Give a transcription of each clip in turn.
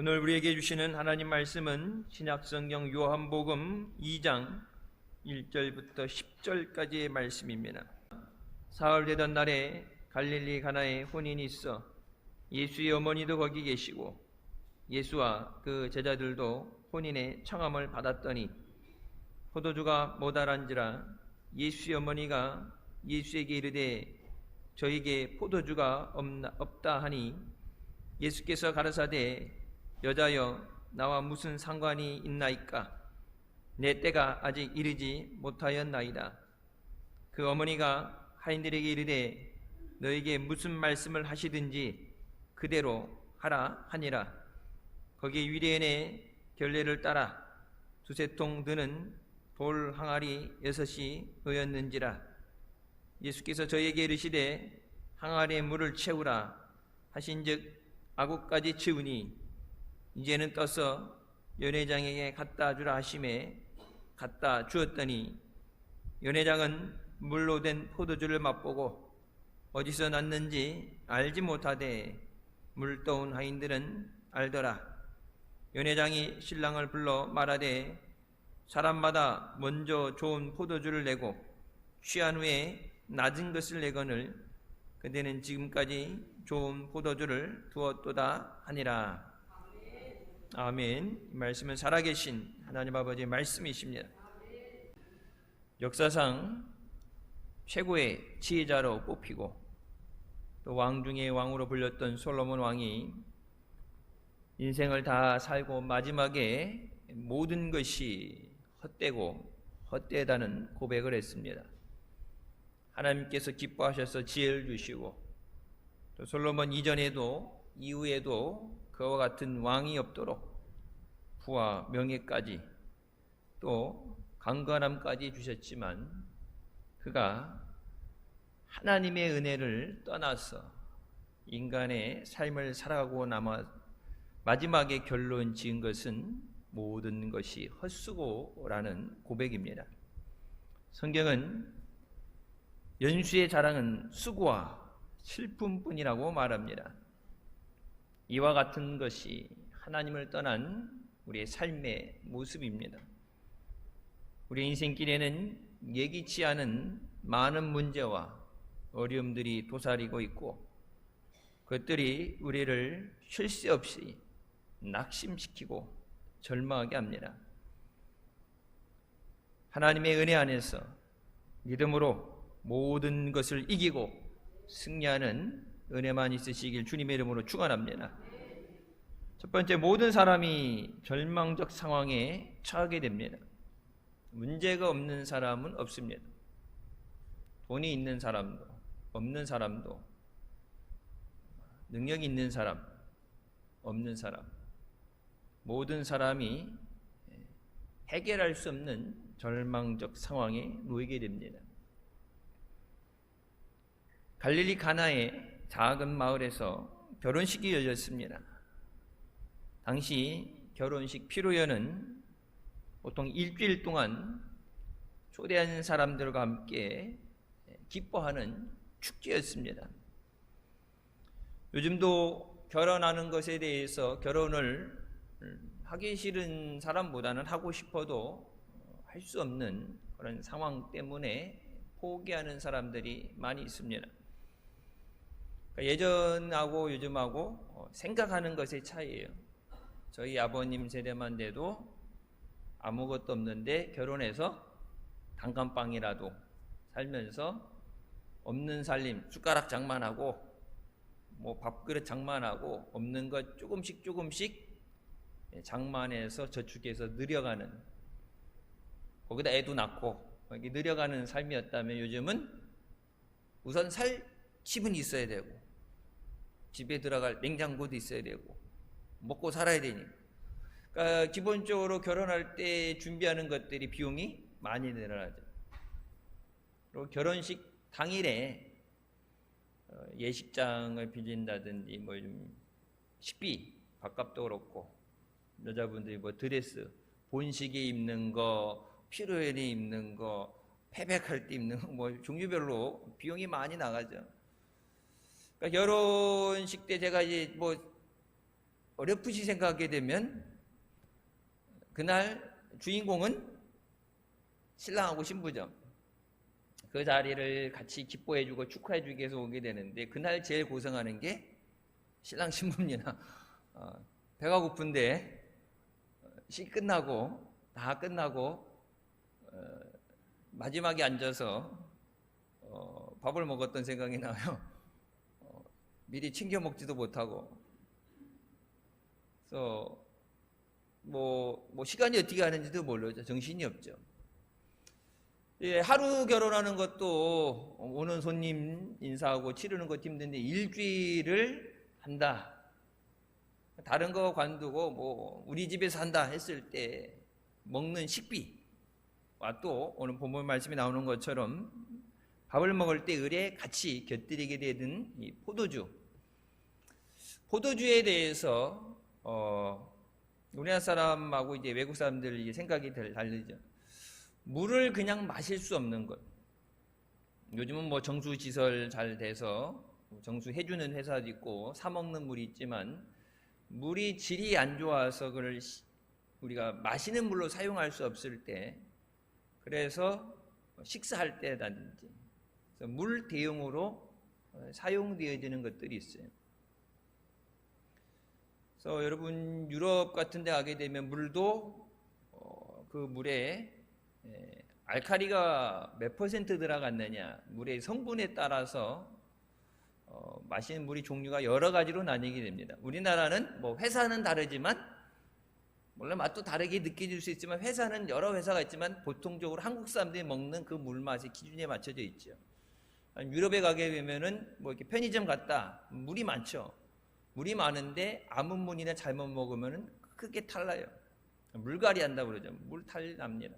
오늘 우리에게 주시는 하나님 말씀은 신약성경 요한복음 2장 1절부터 10절까지의 말씀입니다. 사흘 되던 날에 갈릴리 가나에 혼인이 있어 예수의 어머니도 거기 계시고 예수와 그 제자들도 혼인의 청함을 받았더니 포도주가 모자란지라 예수의 어머니가 예수에게 이르되 저에게 포도주가 없다 하니 예수께서 가라사대 여자여 나와 무슨 상관이 있나이까? 내 때가 아직 이르지 못하였나이다. 그 어머니가 하인들에게 이르되 너에게 무슨 말씀을 하시든지 그대로 하라 하니라. 거기 위례인의 결례를 따라 두세 통 드는 돌 항아리 6이 놓였는지라. 예수께서 저에게 이르시되 항아리에 물을 채우라 하신즉 아구까지 채우니 이제는 떠서 연회장에게 갖다 주라 하심에 갖다 주었더니 연회장은 물로 된 포도주를 맛보고 어디서 났는지 알지 못하되 물 떠온 하인들은 알더라. 연회장이 신랑을 불러 말하되 사람마다 먼저 좋은 포도주를 내고 취한 후에 낮은 것을 내거늘 그대는 지금까지 좋은 포도주를 두었도다 하니라. 아멘. 이 말씀은 살아계신 하나님 아버지의 말씀이십니다. 역사상 최고의 지혜자로 뽑히고 또 왕 중의 왕으로 불렸던 솔로몬 왕이 인생을 다 살고 마지막에 모든 것이 헛되고 헛되다는 고백을 했습니다. 하나님께서 기뻐하셔서 지혜를 주시고 또 솔로몬 이전에도 이후에도 그와 같은 왕이 없도록 부와 명예까지 또 강건함까지 주셨지만 그가 하나님의 은혜를 떠나서 인간의 삶을 살아가고 마지막에 결론 지은 것은 모든 것이 헛수고라는 고백입니다. 성경은 연수의 자랑은 수고와 슬픔뿐이라고 말합니다. 이와 같은 것이 하나님을 떠난 우리의 삶의 모습입니다. 우리 인생길에는 예기치 않은 많은 문제와 어려움들이 도사리고 있고 그것들이 우리를 쉴 새 없이 낙심시키고 절망하게 합니다. 하나님의 은혜 안에서 믿음으로 모든 것을 이기고 승리하는 은혜만 있으시길 주님의 이름으로 축원합니다. 첫 번째, 모든 사람이 절망적 상황에 처하게 됩니다. 문제가 없는 사람은 없습니다. 돈이 있는 사람도 없는 사람도 능력이 있는 사람 없는 사람 모든 사람이 해결할 수 없는 절망적 상황에 놓이게 됩니다. 갈릴리 가나의 작은 마을에서 결혼식이 열렸습니다. 당시 결혼식 피로연은 보통 일주일 동안 초대한 사람들과 함께 기뻐하는 축제였습니다. 요즘도 결혼하는 것에 대해서 결혼을 하기 싫은 사람보다는 하고 싶어도 할 수 없는 그런 상황 때문에 포기하는 사람들이 많이 있습니다. 예전하고 요즘하고 생각하는 것의 차이예요. 저희 아버님 세대만 돼도 아무것도 없는데 결혼해서 단칸방이라도 살면서 없는 살림, 숟가락 장만하고 뭐 밥그릇 장만하고 없는 것 조금씩 장만해서 저축해서 늘여가는, 거기다 애도 낳고 이렇게 늘여가는 삶이었다면 요즘은 우선 살 집은 있어야 되고 집에 들어갈 냉장고도 있어야 되고 먹고 살아야 되니, 그러니까 기본적으로 결혼할 때 준비하는 것들이 비용이 많이 늘어나죠. 그리고 결혼식 당일에 예식장을 빌린다든지 뭐 좀 식비 밥값도 그렇고 여자분들이 뭐 드레스 본식에 입는 거, 피로연에 입는 거, 패백할 때 입는 거 뭐 종류별로 비용이 많이 나가죠. 그러니까 결혼식 때 제가 이제 뭐 어렴풋이 생각하게 되면 그날 주인공은 신랑하고 신부죠. 그 자리를 같이 기뻐해주고 축하해주기 위해서 오게 되는데 그날 제일 고생하는 게 신랑 신부입니다. 배가 고픈데 다 끝나고 마지막에 앉아서 밥을 먹었던 생각이 나요. 미리 챙겨 먹지도 못하고. 그래서 뭐 시간이 어떻게 가는지도 모르죠. 정신이 없죠. 예, 하루 결혼하는 것도 오는 손님 인사하고 치르는 것도 힘든데 일주일을 한다. 다른 거 관두고 뭐 우리 집에서 한다 했을 때 먹는 식비와 또 오늘 본문 말씀이 나오는 것처럼 밥을 먹을 때 을에 같이 곁들이게 되는 이 포도주에 대해서 우리나라 사람하고 이제 외국 사람들 생각이 다르죠. 물을 그냥 마실 수 없는 것. 요즘은 뭐 정수 시설 잘 돼서 정수해주는 회사도 있고 사 먹는 물이 있지만 물이 질이 안 좋아서 그걸 우리가 마시는 물로 사용할 수 없을 때, 그래서 식사할 때라든지 물 대용으로 사용되어지는 것들이 있어요. 그래서 여러분 유럽 같은 데 가게 되면 물도 그 물에 알칼리가 몇 퍼센트 들어갔느냐, 물의 성분에 따라서 마시는 물이 종류가 여러 가지로 나뉘게 됩니다. 우리나라는 뭐 회사는 다르지만 물론 맛도 다르게 느껴질 수 있지만 회사는 여러 회사가 있지만 보통적으로 한국 사람들이 먹는 그 물맛의 기준에 맞춰져 있죠. 유럽에 가게 되면은 뭐 이렇게 편의점 갔다 물이 많죠. 물이 많은데 아무 물이나 잘못 먹으면은 크게 탈나요. 물갈이 한다고 그러죠. 물탈 납니다.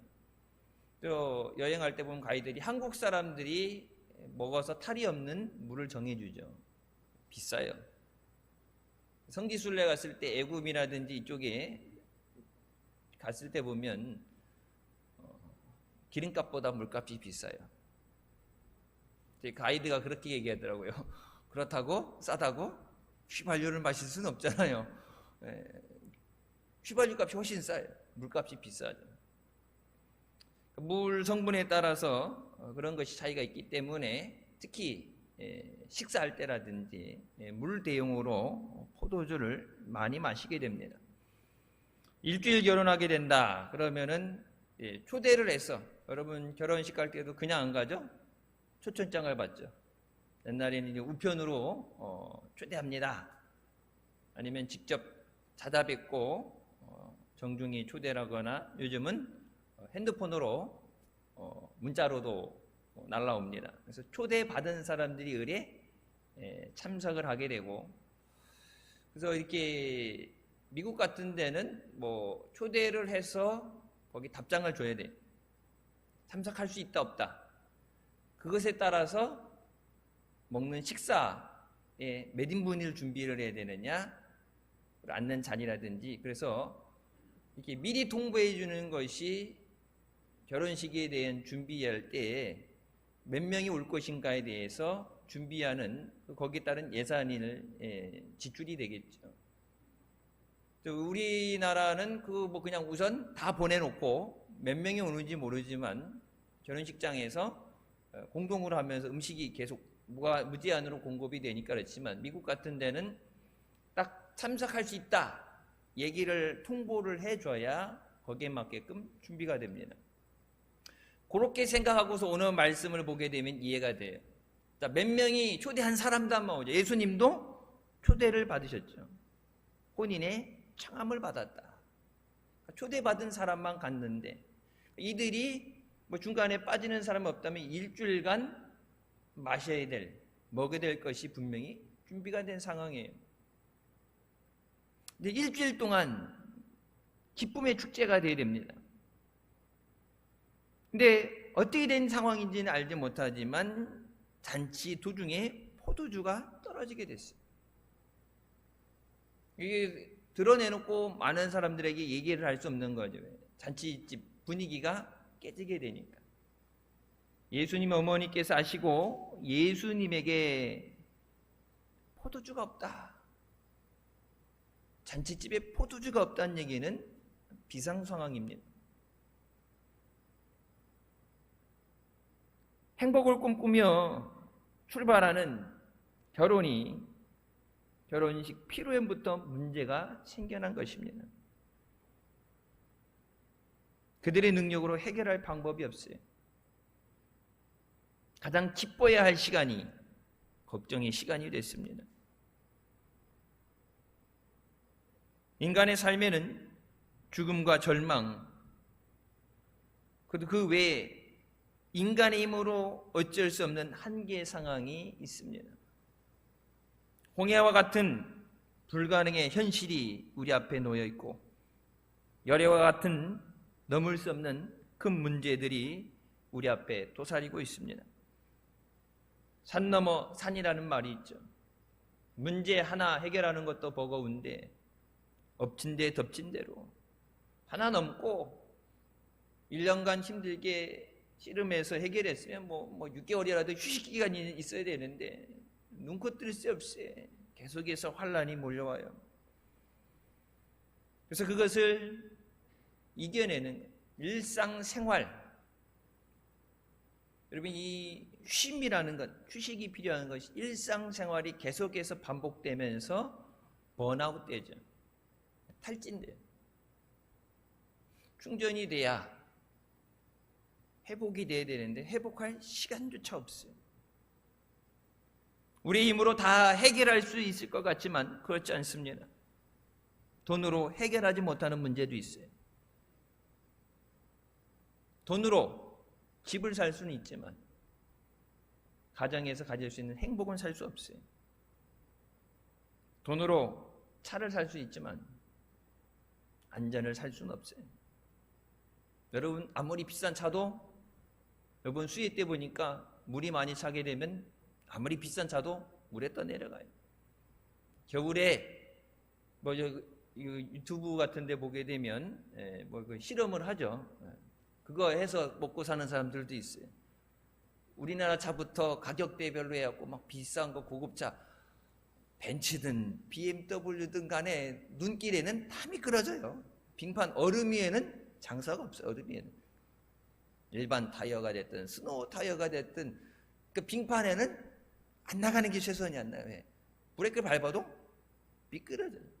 또 여행할 때 보면 가이드들이 한국 사람들이 먹어서 탈이 없는 물을 정해주죠. 비싸요. 성지순례 갔을 때 애굽이라든지 이쪽에 갔을 때 보면 기름값보다 물값이 비싸요. 가이드가 그렇게 얘기하더라고요. 그렇다고 싸다고 휘발유를 마실 수는 없잖아요. 휘발유 값이 훨씬 싸요. 물값이 비싸죠. 물 성분에 따라서 그런 것이 차이가 있기 때문에 특히 식사할 때라든지 물 대용으로 포도주를 많이 마시게 됩니다. 일주일 결혼하게 된다 그러면은 초대를 해서, 여러분 결혼식 갈 때도 그냥 안 가죠? 초청장을 받죠. 옛날에는 이제 우편으로 초대합니다. 아니면 직접 찾아뵙고 정중히 초대하거나 요즘은 핸드폰으로 문자로도 날라옵니다. 그래서 초대받은 사람들이 을에 참석을 하게 되고, 그래서 이렇게 미국 같은 데는 뭐 초대를 해서 거기 답장을 줘야 돼. 참석할 수 있다 없다. 그것에 따라서 먹는 식사에 몇 인분을 준비를 해야 되느냐, 앉는 자리라든지, 그래서 이렇게 미리 통보해 주는 것이 결혼식에 대한 준비할 때에 몇 명이 올 것인가에 대해서 준비하는 거기에 따른 예산을 지출이 되겠죠. 우리나라는 그 뭐 그냥 우선 다 보내놓고 몇 명이 오는지 모르지만 결혼식장에서 공동으로 하면서 음식이 계속 무제한으로 공급이 되니까 그렇지만, 미국 같은 데는 딱 참석할 수 있다 얘기를 통보를 해줘야 거기에 맞게끔 준비가 됩니다. 그렇게 생각하고서 오늘 말씀을 보게 되면 이해가 돼요. 자, 몇 명이 초대한 사람도 안 나오죠. 예수님도 초대를 받으셨죠. 혼인의 청함을 받았다. 초대받은 사람만 갔는데, 이들이 뭐 중간에 빠지는 사람이 없다면 일주일간 마셔야 될, 먹어야 될 것이 분명히 준비가 된 상황이에요. 근데 일주일 동안 기쁨의 축제가 되어야 됩니다. 근데 어떻게 된 상황인지는 알지 못하지만 잔치 도중에 포도주가 떨어지게 됐어요. 이게 드러내놓고 많은 사람들에게 얘기를 할 수 없는 거죠. 잔치집 분위기가 깨지게 되니까. 예수님 어머니께서 아시고 예수님에게 포도주가 없다. 잔치집에 포도주가 없다는 얘기는 비상 상황입니다. 행복을 꿈꾸며 출발하는 결혼식 피로연부터 문제가 생겨난 것입니다. 그들의 능력으로 해결할 방법이 없어요. 가장 기뻐해야 할 시간이 걱정의 시간이 됐습니다. 인간의 삶에는 죽음과 절망, 그리고 그 외에 인간의 힘으로 어쩔 수 없는 한계 상황이 있습니다. 홍해와 같은 불가능의 현실이 우리 앞에 놓여 있고, 열애와 같은 넘을 수 없는 큰 문제들이 우리 앞에 도사리고 있습니다. 산 넘어 산이라는 말이 있죠. 문제 하나 해결하는 것도 버거운데 엎친 데 덮친 대로 하나 넘고 1년간 힘들게 씨름해서 해결했으면 뭐 6개월이라도 휴식 기간이 있어야 되는데 눈코 뜰 새 없이 계속해서 환란이 몰려와요. 그래서 그것을 이겨내는 일상생활, 여러분 이 쉼이라는 것, 휴식이 필요한 것이 일상생활이 계속해서 반복되면서 번아웃 되죠. 탈진돼요. 충전이 돼야 회복이 돼야 되는데 회복할 시간조차 없어요. 우리 힘으로 다 해결할 수 있을 것 같지만 그렇지 않습니다. 돈으로 해결하지 못하는 문제도 있어요. 돈으로 집을 살 수는 있지만 가정에서 가질 수 있는 행복은 살 수 없어요. 돈으로 차를 살 수 있지만 안전을 살 수는 없어요. 여러분 아무리 비싼 차도 여러분 수해 때 보니까 물이 많이 차게 되면 아무리 비싼 차도 물에 떠내려가요. 겨울에 유튜브 같은 데 보게 되면 그 실험을 하죠. 그거 해서 먹고 사는 사람들도 있어요. 우리나라 차부터 가격대별로 해갖고 막 비싼 거 고급차 벤츠든 BMW든 간에 눈길에는 다 미끄러져요. 빙판 얼음 위에는 장사가 없어요. 얼음 위에는 일반 타이어가 됐든 스노우 타이어가 됐든 그 빙판에는 안 나가는 게 최선이 안 나요. 브레이크를 밟아도 미끄러져요.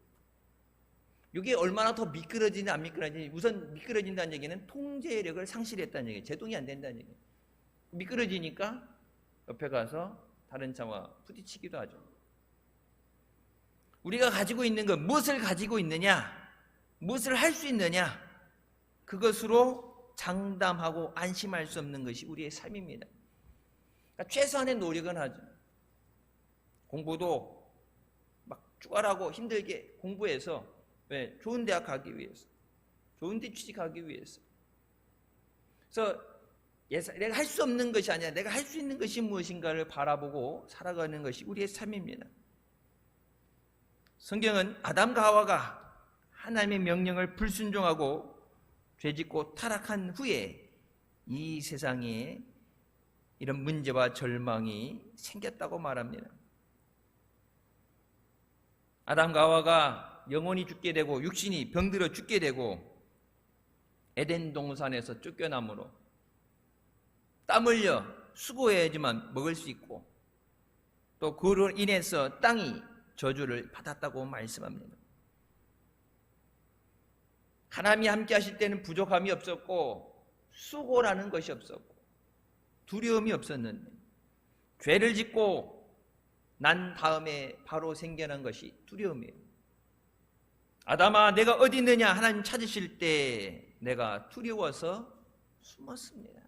이게 얼마나 더 미끄러지냐 안 미끄러지냐, 우선 미끄러진다는 얘기는 통제력을 상실했다는 얘기예요. 제동이 안 된다는 얘기예요. 미끄러지니까 옆에 가서 다른 차와 부딪히기도 하죠. 우리가 가지고 있는 것, 무엇을 가지고 있느냐, 무엇을 할 수 있느냐, 그것으로 장담하고 안심할 수 없는 것이 우리의 삶입니다. 그러니까 최소한의 노력은 하죠. 공부도 막 죽어라고 힘들게 공부해서 왜? 좋은 대학 가기 위해서, 좋은 데 취직하기 위해서. 그래서 내가 할 수 없는 것이 아니라 내가 할 수 있는 것이 무엇인가를 바라보고 살아가는 것이 우리의 삶입니다. 성경은 아담과 하와가 하나님의 명령을 불순종하고 죄짓고 타락한 후에 이 세상에 이런 문제와 절망이 생겼다고 말합니다. 아담과 하와가 영혼이 죽게 되고 육신이 병들어 죽게 되고 에덴 동산에서 쫓겨남으로 땀 흘려 수고해야지만 먹을 수 있고 또 그로 인해서 땅이 저주를 받았다고 말씀합니다. 하나님이 함께 하실 때는 부족함이 없었고 수고라는 것이 없었고 두려움이 없었는데 죄를 짓고 난 다음에 바로 생겨난 것이 두려움이에요. 아담아 내가 어디 있느냐 하나님 찾으실 때 내가 두려워서 숨었습니다.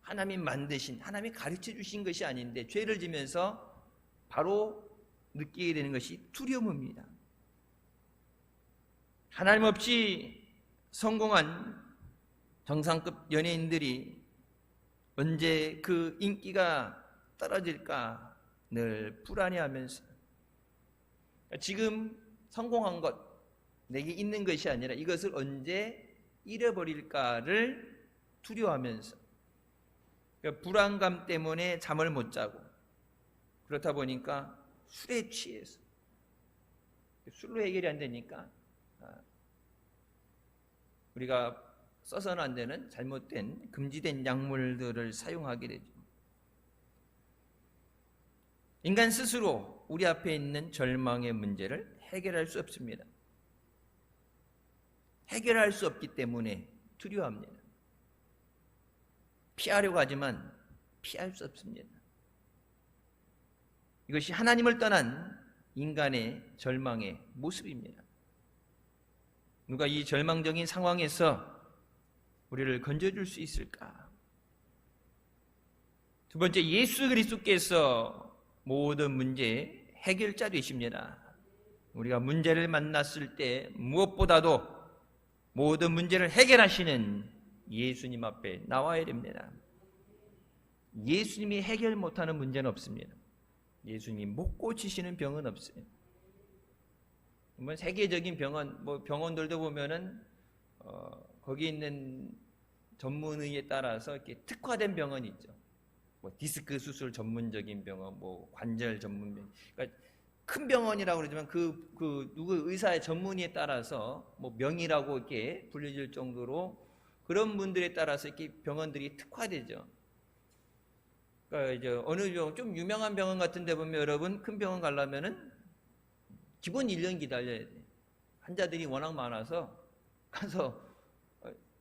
하나님이 만드신, 하나님이 가르쳐 주신 것이 아닌데 죄를 지면서 바로 느끼게 되는 것이 두려움입니다. 하나님 없이 성공한 정상급 연예인들이 언제 그 인기가 떨어질까 늘 불안해하면서 지금 성공한 것, 내게 있는 것이 아니라 이것을 언제 잃어버릴까를 두려워하면서 불안감 때문에 잠을 못 자고 그렇다 보니까 술에 취해서 술로 해결이 안 되니까 우리가 써서는 안 되는 잘못된 금지된 약물들을 사용하게 되죠. 인간 스스로 우리 앞에 있는 절망의 문제를 해결할 수 없습니다. 해결할 수 없기 때문에 두려워합니다. 피하려고 하지만 피할 수 없습니다. 이것이 하나님을 떠난 인간의 절망의 모습입니다. 누가 이 절망적인 상황에서 우리를 건져줄 수 있을까? 두 번째, 예수 그리스도께서 모든 문제의 해결자 되십니다. 우리가 문제를 만났을 때 무엇보다도 모든 문제를 해결하시는 예수님 앞에 나와야 됩니다. 예수님이 해결 못하는 문제는 없습니다. 예수님이 못 고치시는 병은 없어요. 뭐 세계적인 병원, 병원들도 보면은 거기 있는 전문의에 따라서 이렇게 특화된 병원이 있죠. 디스크 수술 전문적인 병원, 관절 전문 병원. 그러니까 큰 병원이라고 그러지만 누구 의사의 전문의에 따라서 명의라고 이렇게 불려질 정도로 그런 분들에 따라서 이렇게 병원들이 특화되죠. 그러니까 이제 어느 좀 유명한 병원 같은 데 보면 여러분 큰 병원 가려면은 기본 1년 기다려야 돼. 환자들이 워낙 많아서 가서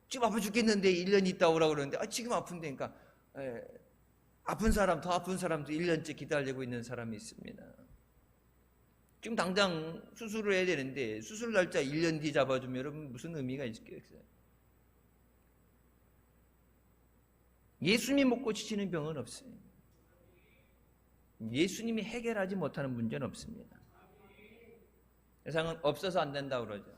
지금 아파 죽겠는데 1년 있다 오라고 그러는데 지금 아픈데 그러니까 아픈 사람 더 아픈 사람도 1년째 기다리고 있는 사람이 있습니다. 지금 당장 수술을 해야 되는데 수술 날짜 1년 뒤 잡아주면 여러분 무슨 의미가 있겠어요? 예수님이 못 고치시는 병은 없어요. 예수님이 해결하지 못하는 문제는 없습니다. 세상은 없어서 안 된다고 그러죠.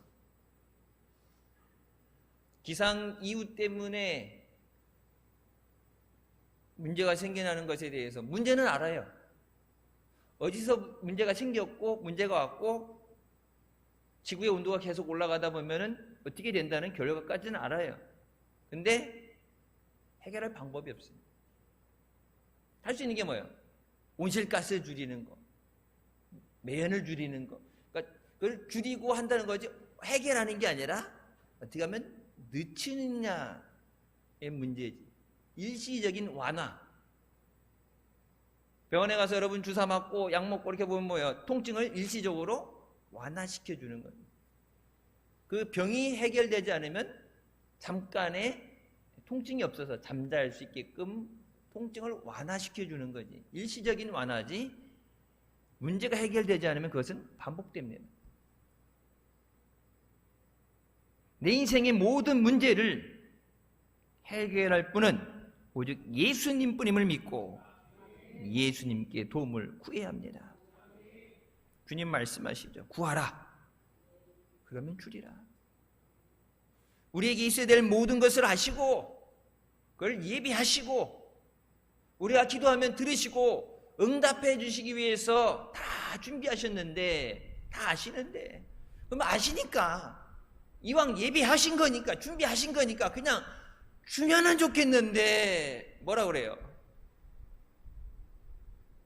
기상이유 때문에 문제가 생겨나는 것에 대해서 문제는 알아요. 어디서 문제가 생겼고 문제가 왔고 지구의 온도가 계속 올라가다 보면은 어떻게 된다는 결과까지는 알아요. 근데 해결할 방법이 없어요. 할 수 있는 게 뭐예요? 온실가스 줄이는 거, 매연을 줄이는 거. 그러니까 그걸 줄이고 한다는 거지 해결하는 게 아니라 어떻게 하면 늦추느냐의 문제지. 일시적인 완화. 병원에 가서 여러분 주사 맞고 약 먹고 이렇게 보면 뭐예요? 통증을 일시적으로 완화시켜 주는 거예요. 그 병이 해결되지 않으면 잠깐의 통증이 없어서 잠잘 수 있게끔 통증을 완화시켜 주는 거지. 일시적인 완화지 문제가 해결되지 않으면 그것은 반복됩니다. 내 인생의 모든 문제를 해결할 분은 오직 예수님뿐임을 믿고 예수님께 도움을 구해야 합니다. 주님 말씀하시죠. 구하라. 그러면 주리라. 우리에게 있어야 될 모든 것을 아시고 그걸 예비하시고 우리가 기도하면 들으시고 응답해 주시기 위해서 다 준비하셨는데 다 아시는데 그럼 아시니까 이왕 예비하신 거니까 준비하신 거니까 그냥 주면은 좋겠는데 뭐라 그래요?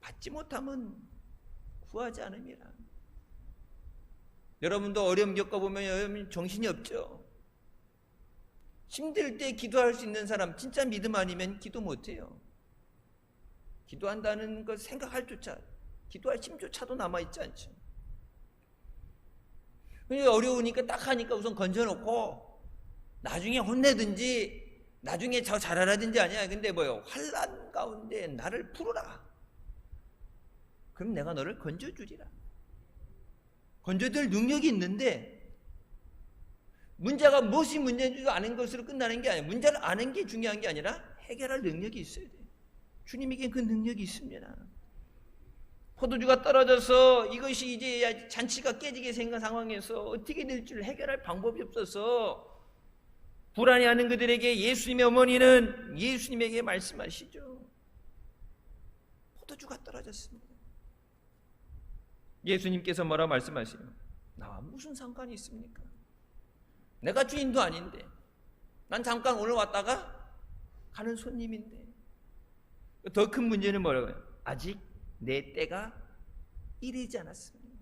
받지 못하면 구하지 않음이라. 여러분도 어려움 겪어보면 여러분 정신이 없죠. 힘들 때 기도할 수 있는 사람 진짜 믿음 아니면 기도 못해요. 기도한다는 것 생각할 조차 기도할 힘조차도 남아있지 않죠. 어려우니까 딱 하니까 우선 건져놓고 나중에 혼내든지 나중에 저 잘하라든지 아니야. 근데 뭐요? 환난 가운데 나를 풀어라. 그럼 내가 너를 건져주리라. 건져줄 능력이 있는데 문제가 무엇이 문제인 줄 아는 것으로 끝나는 게 아니에요. 문제를 아는 게 중요한 게 아니라 해결할 능력이 있어야 돼요. 주님에게 그 능력이 있습니다. 포도주가 떨어져서 이것이 이제 잔치가 깨지게 생긴 상황에서 어떻게 될지를 해결할 방법이 없어서 불안해하는 그들에게 예수님의 어머니는 예수님에게 말씀하시죠. 포도주가 떨어졌습니다. 예수님께서 뭐라 말씀하시요? 나와 무슨 상관이 있습니까? 내가 주인도 아닌데 난 잠깐 오늘 왔다가 가는 손님인데. 더 큰 문제는 뭐라고 해요? 아직 내 때가 이르지 않았습니다.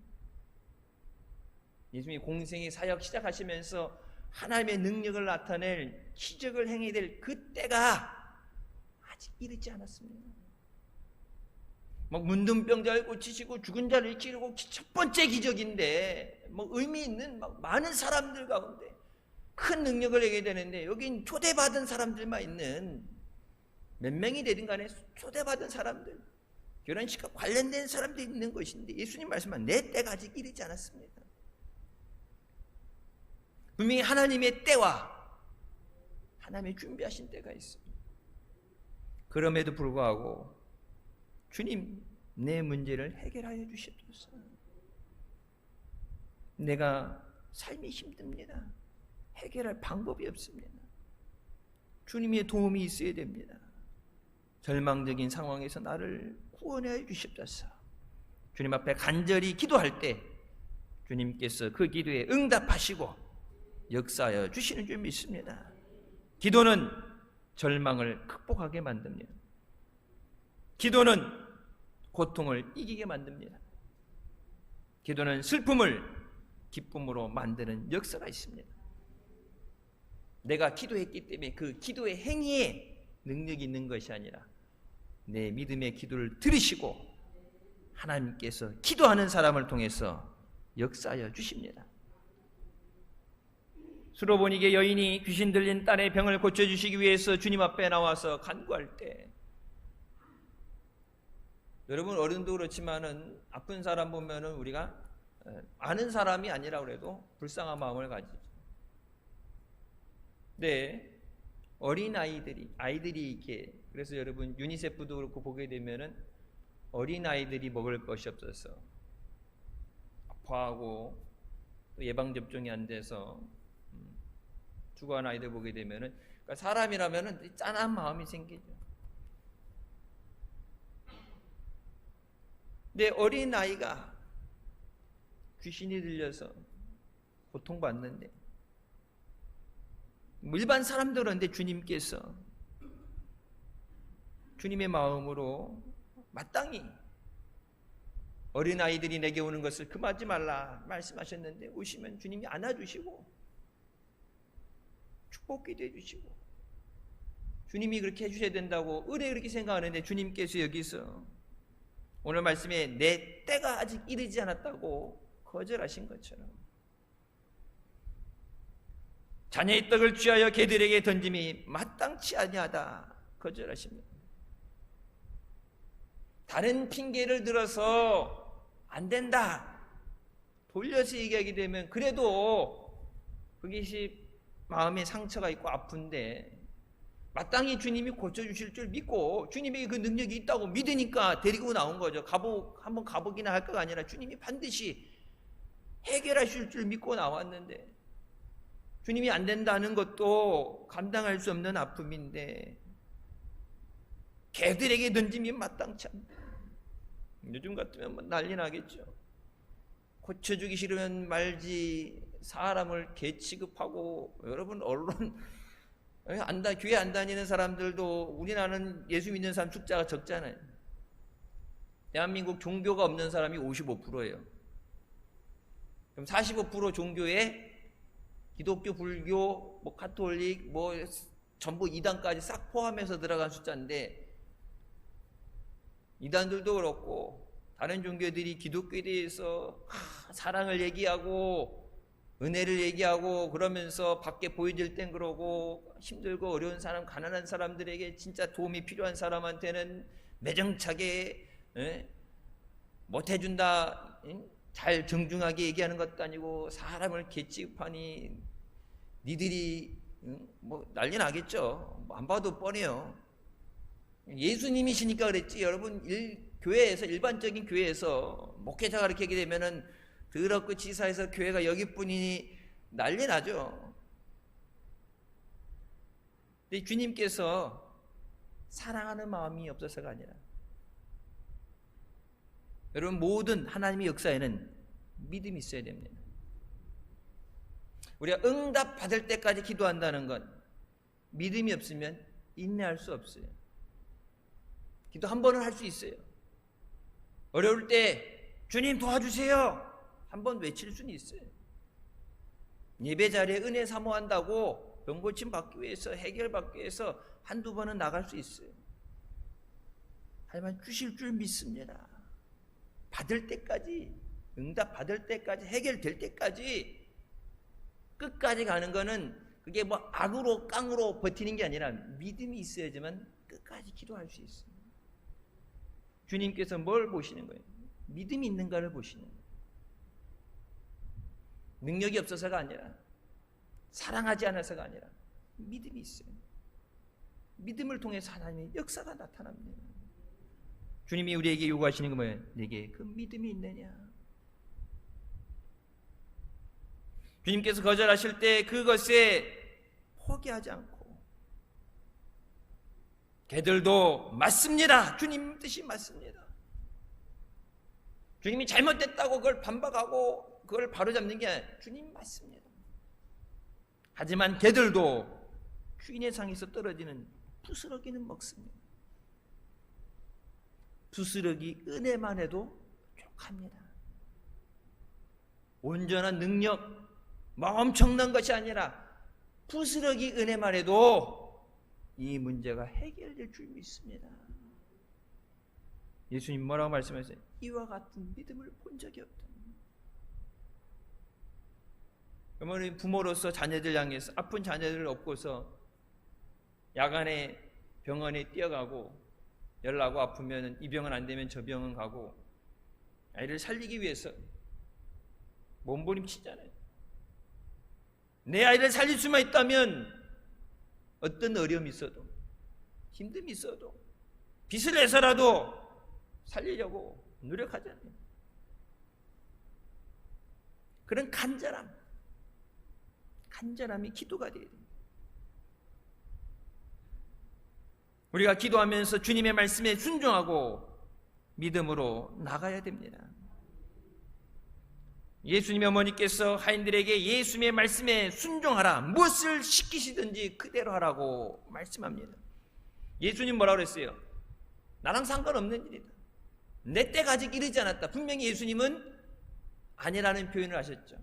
예수님이 공생의 사역 시작하시면서 하나님의 능력을 나타낼 기적을 행해야 될 그때가 아직 이르지 않았습니다. 막 문둥병자를 고치시고 죽은 자를 일으키고 첫 번째 기적인데 의미 있는 많은 사람들 가운데 큰 능력을 내게 되는데, 여긴 초대받은 사람들만 있는, 몇 명이 되든 간에 초대받은 사람들, 결혼식과 관련된 사람들이 있는 것인데 예수님 말씀은 내 때가 아직 이르지 않았습니다. 분명히 하나님의 때와 하나님의 준비하신 때가 있습니다. 그럼에도 불구하고 주님, 내 문제를 해결하여 주시옵소서. 내가 삶이 힘듭니다. 해결할 방법이 없습니다. 주님의 도움이 있어야 됩니다. 절망적인 상황에서 나를 구원해 주시옵소서. 주님 앞에 간절히 기도할 때 주님께서 그 기도에 응답하시고 역사하여 주시는 줄 믿습니다. 기도는 절망을 극복하게 만듭니다. 기도는 고통을 이기게 만듭니다. 기도는 슬픔을 기쁨으로 만드는 역사가 있습니다. 내가 기도했기 때문에 그 기도의 행위에 능력이 있는 것이 아니라 내 믿음의 기도를 들으시고 하나님께서 기도하는 사람을 통해서 역사하여 주십니다. 수로보니게 여인이 귀신 들린 딸의 병을 고쳐주시기 위해서 주님 앞에 나와서 간구할 때, 여러분 어른도 그렇지만은 아픈 사람 보면은 우리가 아는 사람이 아니라 그래도 불쌍한 마음을 가지죠. 네, 어린 아이들이 이렇게, 그래서 여러분 유니세프도 그렇고 보게 되면은 어린 아이들이 먹을 것이 없어서 아파하고 또 예방 접종이 안 돼서 죽어가는 아이들 보게 되면은, 그러니까 사람이라면은 짠한 마음이 생기죠. 근데 어린 아이가 귀신이 들려서 고통받는데, 일반 사람들은 그런데 주님께서 주님의 마음으로 마땅히 어린아이들이 내게 오는 것을 금하지 말라 말씀하셨는데, 오시면 주님이 안아주시고 축복기도 해주시고, 주님이 그렇게 해주셔야 된다고 의뢰 그렇게 생각하는데 주님께서 여기서 오늘 말씀에 내 때가 아직 이르지 않았다고 거절하신 것처럼, 자녀의 떡을 취하여 개들에게 던짐이 마땅치 아니하다 거절하십니다. 다른 핑계를 들어서 안 된다 돌려서 얘기하게 되면 그래도 그것이 마음에 상처가 있고 아픈데, 마땅히 주님이 고쳐주실 줄 믿고 주님에게 그 능력이 있다고 믿으니까 데리고 나온 거죠. 한번 가보기나 할 거가 아니라 주님이 반드시 해결하실 줄 믿고 나왔는데, 주님이 안 된다는 것도 감당할 수 없는 아픔인데 개들에게 던짐이 마땅치 않다. 요즘 같으면 난리 나겠죠. 고쳐주기 싫으면 말지 사람을 개 취급하고, 여러분 언론 교회 안 다니는 사람들도 우리나라는 예수 믿는 사람 숫자가 적잖아요. 대한민국 종교가 없는 사람이 55%예요. 그럼 45% 종교에 기독교, 불교, 가톨릭, 전부 이단까지 싹 포함해서 들어간 숫자인데, 이단들도 그렇고 다른 종교들이 기독교에 대해서 사랑을 얘기하고 은혜를 얘기하고 그러면서 밖에 보여질 땐 그러고, 힘들고 어려운 사람, 가난한 사람들에게 진짜 도움이 필요한 사람한테는 매정차게 못해준다, 잘 정중하게 얘기하는 것도 아니고 사람을 개취급하니 니들이 난리 나겠죠. 안 봐도 뻔해요. 예수님이시니까 그랬지. 여러분 교회에서, 일반적인 교회에서 목회자가 이렇게 하게 되면은 더럽고 치사해서 교회가 여기뿐이니 난리 나죠. 근데 주님께서 사랑하는 마음이 없어서가 아니라, 여러분 모든 하나님의 역사에는 믿음이 있어야 됩니다. 우리가 응답 받을 때까지 기도한다는 건 믿음이 없으면 인내할 수 없어요. 기도 한 번은 할 수 있어요. 어려울 때 주님 도와주세요 한 번 외칠 수는 있어요. 예배 자리에 은혜 사모한다고 병고침 받기 위해서, 해결받기 위해서 한두 번은 나갈 수 있어요. 하지만 주실 줄 믿습니다. 받을 때까지, 응답 받을 때까지, 해결될 때까지 끝까지 가는 거는 그게 뭐 악으로 깡으로 버티는 게 아니라 믿음이 있어야지만 끝까지 기도할 수 있습니다. 주님께서 뭘 보시는 거예요? 믿음이 있는가를 보시는 거예요. 능력이 없어서가 아니라, 사랑하지 않아서가 아니라 믿음이 있어요. 믿음을 통해서 하나님의 역사가 나타납니다. 주님이 우리에게 요구하시는 건 뭐예요? 내게 그 믿음이 있느냐? 주님께서 거절하실 때 그것에 포기하지 않고, 걔들도 맞습니다, 주님 뜻이 맞습니다, 주님이 잘못됐다고 그걸 반박하고 그걸 바로잡는 게 아니라 주님 맞습니다. 하지만 걔들도 주인의 상에서 떨어지는 부스러기는 먹습니다. 부스러기 은혜만 해도 족합니다. 온전한 능력, 엄청난 것이 아니라 부스러기 은혜만 해도 이 문제가 해결될 줄 믿습니다. 예수님 뭐라고 말씀하셨어요? 이와 같은 믿음을 본 적이 없다. 그러면 부모로서 자녀들 향해서, 아픈 자녀들을 업고서 야간에 병원에 뛰어가고, 열나고 아프면 이 병은 안 되면 저 병은 가고, 아이를 살리기 위해서 몸부림치잖아요. 내 아이를 살릴 수만 있다면 어떤 어려움이 있어도, 힘듦이 있어도 빚을 내서라도 살리려고 노력하잖아요. 그런 간절함이 기도가 돼야 됩니다. 우리가 기도하면서 주님의 말씀에 순종하고 믿음으로 나가야 됩니다. 예수님의 어머니께서 하인들에게 예수님의 말씀에 순종하라, 무엇을 시키시든지 그대로 하라고 말씀합니다. 예수님 뭐라고 그랬어요? 나랑 상관없는 일이다, 내 때가 아직 이르지 않았다. 분명히 예수님은 아니라는 표현을 하셨죠.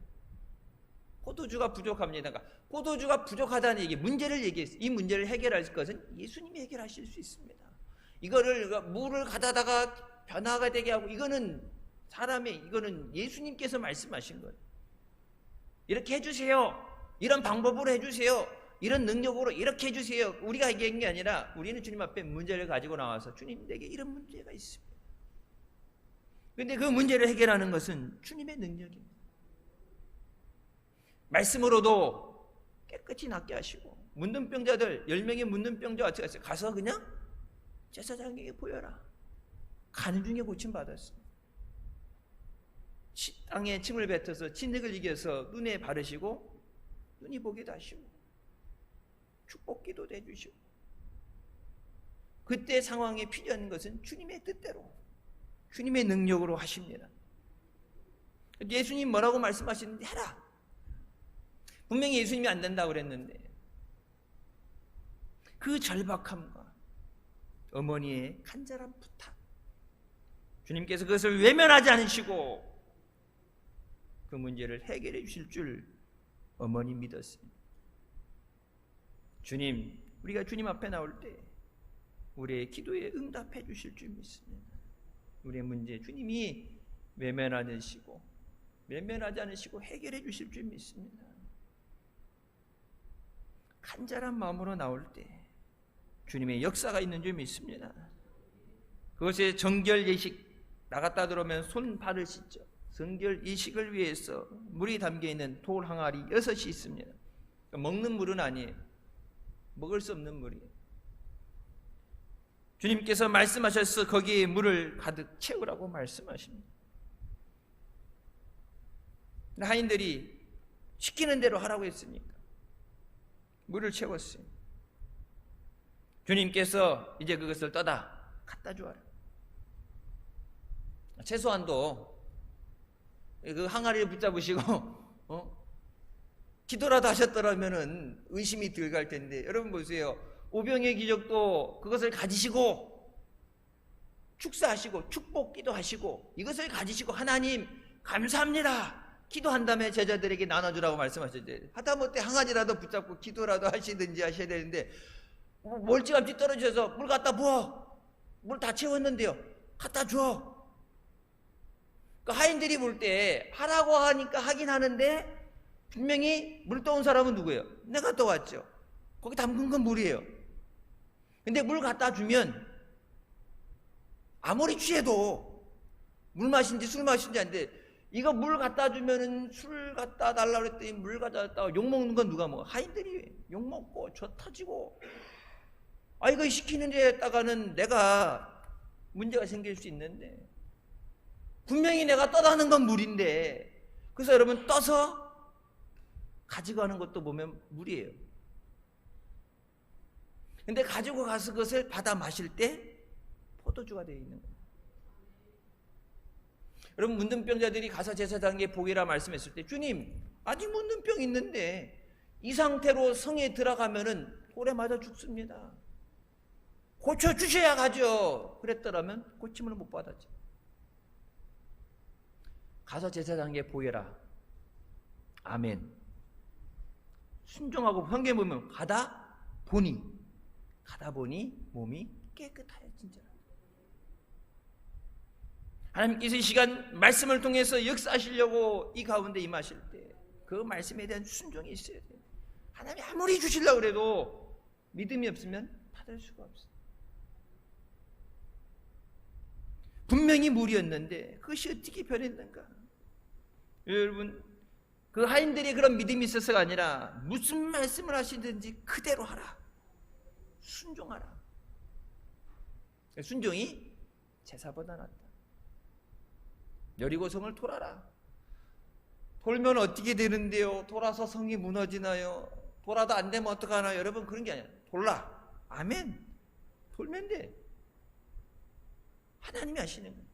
포도주가 부족합니다. 포도주가 부족하다는 얘기, 문제를 얘기했어요. 이 문제를 해결할 것은 예수님이 해결하실 수 있습니다. 이거를 물을 가다다가 변화가 되게 하고, 이거는 예수님께서 말씀하신 거예요. 이렇게 해주세요, 이런 방법으로 해주세요, 이런 능력으로 이렇게 해주세요, 우리가 얘기한 게 아니라 우리는 주님 앞에 문제를 가지고 나와서 주님, 내게 이런 문제가 있습니다. 그런데 그 문제를 해결하는 것은 주님의 능력입니다. 말씀으로도 깨끗이 낫게 하시고, 문둥병자들 10명의 문둥병자 어떻게 했어요? 가서 그냥 제사장에게 보여라, 가는 중에 고침받았어요. 땅에 침을 뱉어서 진흙을 이겨서 눈에 바르시고 눈이 보기도 하시고 축복기도도 해주시고, 그때 상황에 필요한 것은 주님의 뜻대로, 주님의 능력으로 하십니다. 예수님 뭐라고 말씀하시는데 해라. 분명히 예수님이 안 된다고 그랬는데 그 절박함과 어머니의 간절한 부탁, 주님께서 그것을 외면하지 않으시고 그 문제를 해결해 주실 줄 어머니 믿었습니다. 주님, 우리가 주님 앞에 나올 때 우리의 기도에 응답해 주실 줄 믿습니다. 우리의 문제 주님이 외면하지 않으시고 해결해 주실 줄 믿습니다. 간절한 마음으로 나올 때 주님의 역사가 있는 줄 믿습니다. 그것이 정결 예식, 나갔다 들어오면 손 발을 씻죠. 정결 예식을 위해서 물이 담겨있는 돌 항아리 6이 있습니다. 먹는 물은 아니에요. 먹을 수 없는 물이에요. 주님께서 말씀하셔서 거기에 물을 가득 채우라고 말씀하십니다. 하인들이 시키는 대로 하라고 했으니까 물을 채웠어요. 주님께서 이제 그것을 떠다 갖다 주어라. 최소한도 그 항아리를 붙잡으시고 기도라도 하셨더라면 의심이 들 갈 텐데, 여러분 보세요. 오병의 기적도 그것을 가지시고 축사하시고 축복 기도하시고 이것을 가지시고 하나님 감사합니다, 기도한 다음에 제자들에게 나눠주라고 말씀하셨죠. 하다못해 항아리라도 붙잡고 기도라도 하시든지 하셔야 되는데 멀찌감치 떨어져서 물 갖다 부어. 물 다 채웠는데요. 갖다 줘. 그 하인들이 볼 때 하라고 하니까 하긴 하는데 분명히 물 떠온 사람은 누구예요? 내가 떠왔죠. 거기 담근 건 물이에요. 근데 물 갖다 주면 아무리 취해도 물 마신지 술 마신지 안 돼. 이거 물 갖다 주면은 술 갖다 달라고 그랬더니 물 갖다 줬다가 욕먹는 건 누가 먹어? 하인들이 욕먹고 저 터지고. 아, 이거 시키는 데다가는 내가 문제가 생길 수 있는데 분명히 내가 떠다는 건 물인데, 그래서 여러분 떠서 가지고 가는 것도 보면 물이에요. 근데 가지고 가서 그것을 받아 마실 때 포도주가 되어 있는 거예요. 여러분 문둥병자들이 가서 제사장에게 보기라 말씀했을 때 주님 아직 문둥병 있는데 이 상태로 성에 들어가면은 돌에 맞아 죽습니다. 고쳐주셔야 가죠. 그랬더라면 고침을 못 받았죠. 가서 제사장에게 보여라. 아멘. 순종하고 성경에 보면 가다 보니 몸이 깨끗하여 진짜. 하나님께서 이 시간 말씀을 통해서 역사하시려고 이 가운데 임하실 때 그 말씀에 대한 순종이 있어야 돼요. 하나님이 아무리 주시려고 해도 믿음이 없으면 받을 수가 없어요. 분명히 물이었는데 그것이 어떻게 변했는가? 여러분 그 하인들이 그런 믿음이 있어서가 아니라 무슨 말씀을 하시든지 그대로 하라. 순종하라. 순종이 제사보다 낫다. 여리고성을 돌아라. 돌면 어떻게 되는데요? 돌아서 성이 무너지나요? 돌아도 안 되면 어떡하나요? 여러분 그런 게 아니야. 돌라. 아멘. 돌면 돼. 하나님이 하시는 거예요.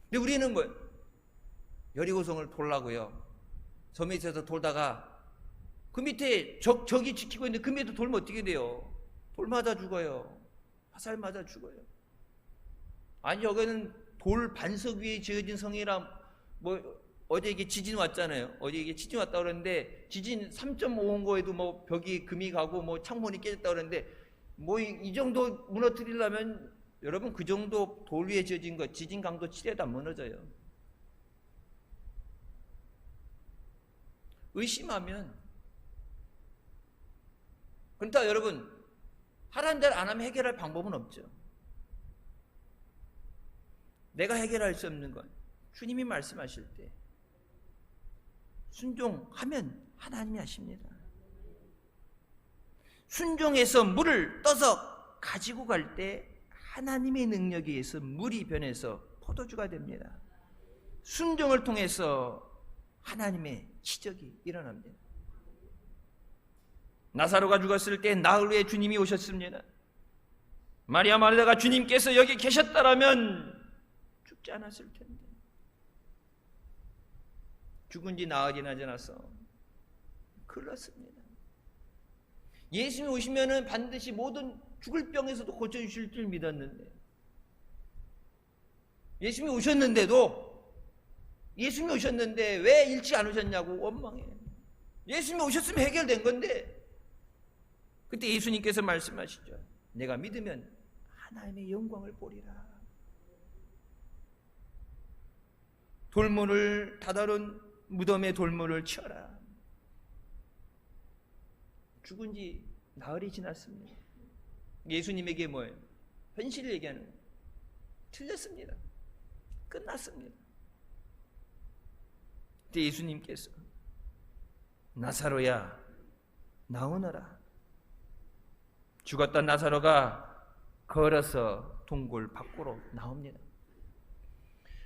근데 우리는 뭐 여리고성을 돌라고요. 저 밑에서 돌다가 그 밑에 적이 지키고 있는데 그 밑에 돌면 어떻게 돼요? 돌 맞아 죽어요. 화살 맞아 죽어요. 아니 여기는 돌 반석 위에 지어진 성이라 뭐 어제 이게 지진 왔잖아요. 어제 이게 지진 왔다 그러는데 지진 3.5 온 거에도 뭐 벽이 금이 가고 뭐 창문이 깨졌다 그러는데 뭐 이 정도 무너뜨리려면 여러분 그 정도 돌 위에 지어진 거 지진 강도 7에도 안 무너져요. 의심하면 그러니까 여러분 하라는 대로 안 하면 해결할 방법은 없죠. 내가 해결할 수 없는 건 주님이 말씀하실 때 순종하면 하나님이 하십니다. 순종해서 물을 떠서 가지고 갈 때 하나님의 능력에 의해서 물이 변해서 포도주가 됩니다. 순종을 통해서 하나님의 기적이 일어납니다. 나사로가 죽었을 때 나흘 후에 주님이 오셨습니다. 마리아 말레가 주님께서 여기 계셨다라면 죽지 않았을 텐데 죽은 지 나흘이나 지나서 글렀습니다. 예수님이 오시면은 반드시 모든 죽을 병에서도 고쳐주실 줄 믿었는데 예수님이 오셨는데 왜 일찍 안 오셨냐고 원망해요. 예수님이 오셨으면 해결된 건데 그때 예수님께서 말씀하시죠. 내가 믿으면 하나님의 영광을 보리라. 돌문을 다다른 무덤에 돌문을 치어라. 죽은 지 나흘이 지났습니다. 예수님에게 뭐예요? 현실을 얘기하는 거예요. 틀렸습니다. 끝났습니다. 그때 예수님께서 나사로야 나오너라. 죽었던 나사로가 걸어서 동굴 밖으로 나옵니다.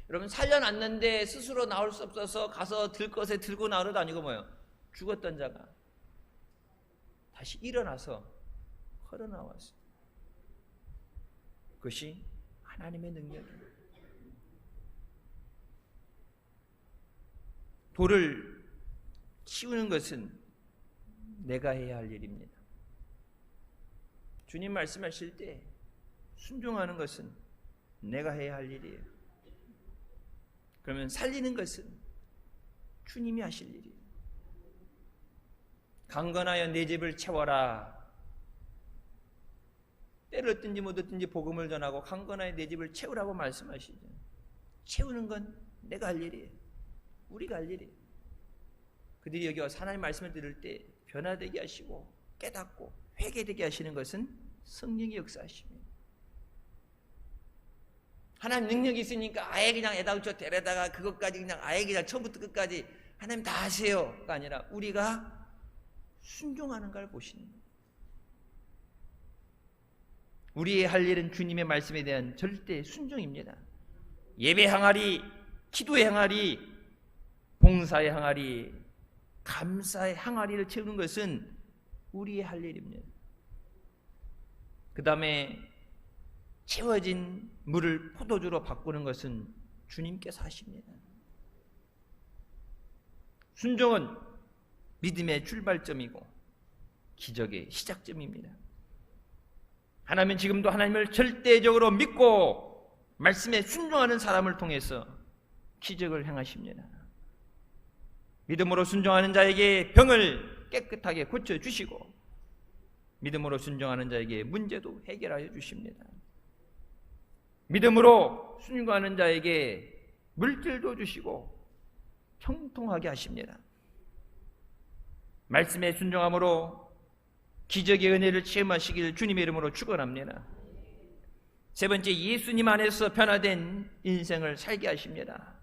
여러분 살려놨는데 스스로 나올 수 없어서 가서 들 것에 들고 나오려도 아니고 뭐예요? 죽었던 자가 다시 일어나서 걸어 나왔어요. 그것이 하나님의 능력입니다. 돌을 치우는 것은 내가 해야 할 일입니다. 주님 말씀하실 때 순종하는 것은 내가 해야 할 일이에요. 그러면 살리는 것은 주님이 하실 일이에요. 강건하여 내 집을 채워라. 때를 얻든지 못 얻든지 복음을 전하고 강건하여 내 집을 채우라고 말씀하시죠. 채우는 건 내가 할 일이에요. 우리가 할 일이에요. 그들이 여기 와서 하나님 말씀을 들을 때 변화되게 하시고 깨닫고 회개되게 하시는 것은 성령의 역사하십니다. 하나님 능력이 있으니까 아예 그냥 애다우쳐 데려다가 그것까지 그냥 아예 그냥 처음부터 끝까지 하나님 다 하세요가 아니라 우리가 순종하는 걸 보시는 거예요. 우리의 할 일은 주님의 말씀에 대한 절대 순종입니다. 예배 항아리, 기도의 항아리, 봉사의 항아리, 감사의 항아리를 채우는 것은 우리의 할 일입니다. 그 다음에 채워진 물을 포도주로 바꾸는 것은 주님께서 하십니다. 순종은 믿음의 출발점이고 기적의 시작점입니다. 하나님은 지금도 하나님을 절대적으로 믿고 말씀에 순종하는 사람을 통해서 기적을 행하십니다. 믿음으로 순종하는 자에게 병을 깨끗하게 고쳐주시고 믿음으로 순종하는 자에게 문제도 해결하여 주십니다. 믿음으로 순종하는 자에게 물질도 주시고 형통하게 하십니다. 말씀에 순종함으로 기적의 은혜를 체험하시길 주님의 이름으로 축원합니다. 세 번째, 예수님 안에서 변화된 인생을 살게 하십니다.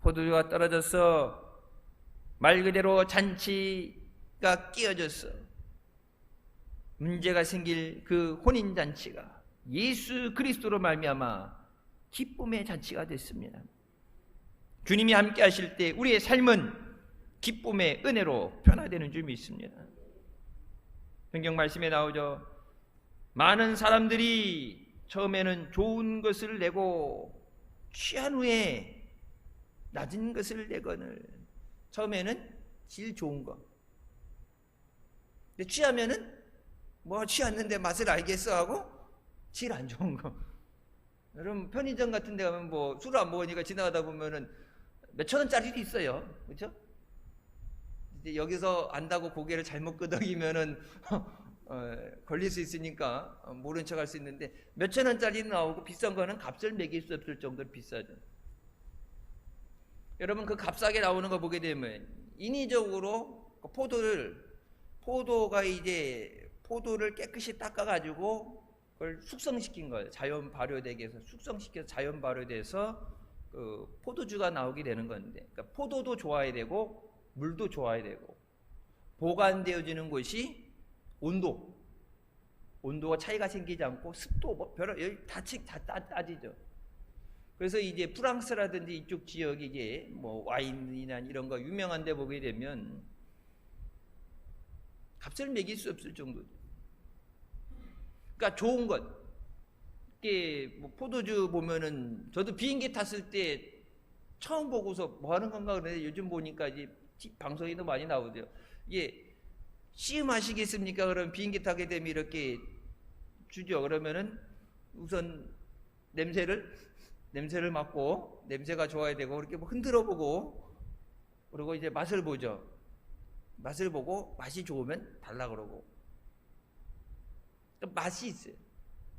포도주가 떨어져서 말 그대로 잔치가 끼어져서 문제가 생길 그 혼인잔치가 예수 그리스도로 말미암아 기쁨의 잔치가 됐습니다. 주님이 함께 하실 때 우리의 삶은 기쁨의 은혜로 변화되는 줄 믿습니다. 성경 말씀에 나오죠. 많은 사람들이 처음에는 좋은 것을 내고 취한 후에 낮은 것을 내거늘. 처음에는 질 좋은 거. 근데 취하면은 뭐 취했는데 맛을 알겠어 하고 질 안 좋은 거. 여러분 편의점 같은 데 가면 뭐 술을 안 먹으니까 지나가다 보면은 몇천 원짜리도 있어요. 그렇죠? 이제 여기서 안다고 고개를 잘못 끄덕이면은 걸릴 수 있으니까 모른 척 할 수 있는데 몇천 원짜리 나오고 비싼 거는 값을 매길 수 없을 정도로 비싸죠. 여러분 그 값싸게 나오는 거 보게 되면 인위적으로 포도가 이제 포도를 깨끗이 닦아가지고 그걸 숙성시킨 거예요. 자연 발효되게 해서 숙성시켜서 자연 발효돼서 그 포도주가 나오게 되는 건데, 그러니까 포도도 좋아야 되고 물도 좋아야 되고 보관되어지는 곳이 온도가 차이가 생기지 않고 습도 뭐 별로 다 따지죠. 그래서 이제 프랑스라든지 이쪽 지역이 이제 뭐 와인이나 이런 거 유명한 데 보게 되면 값을 매길 수 없을 정도죠. 그러니까 좋은 것. 이게 뭐 포도주 보면은 저도 비행기 탔을 때 처음 보고서 뭐 하는 건가 그랬는데 요즘 보니까 이제 방송에도 많이 나오죠. 이게 시음하시겠습니까? 그러면 비행기 타게 되면 이렇게 주죠. 그러면은 우선 냄새를 맡고 냄새가 좋아야 되고 이렇게 뭐 흔들어 보고 그리고 이제 맛을 보죠. 맛을 보고 맛이 좋으면 달라 그러고. 맛이 있어요.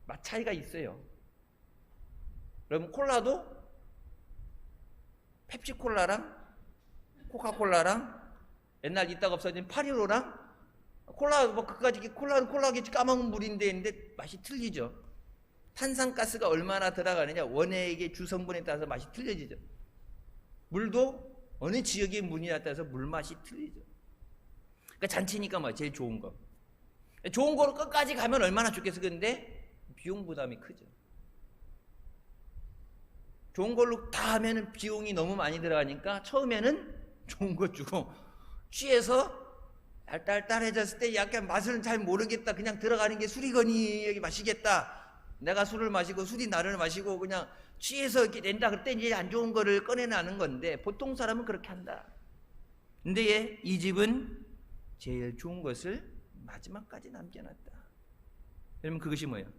맛 차이가 있어요. 그럼 콜라도 펩시콜라랑 코카콜라랑 옛날 있다가 없어진 파리로랑 콜라 뭐 그까지 콜라겠지 까만 물인데 있는데 맛이 틀리죠. 탄산가스가 얼마나 들어가느냐 원액의 주성분에 따라서 맛이 틀려지죠. 물도 어느 지역의 물이냐에 따라서 물맛이 틀리죠. 그러니까 잔치니까 뭐 제일 좋은 거. 좋은 거로 끝까지 가면 얼마나 좋겠어. 근데 비용 부담이 크죠. 좋은 걸로 다 하면은 비용이 너무 많이 들어가니까 처음에는 좋은 거 주고 취해서 알딸딸해졌을 때 약간 맛을 잘 모르겠다. 그냥 들어가는 게 술이거니 여기 마시겠다. 내가 술을 마시고 술이 나를 마시고 그냥 취해서 이렇게 낸다. 그때 이제 안 좋은 거를 꺼내나는 건데 보통 사람은 그렇게 한다. 근데 이 집은 제일 좋은 것을 마지막까지 남겨놨다. 여러분 그것이 뭐예요?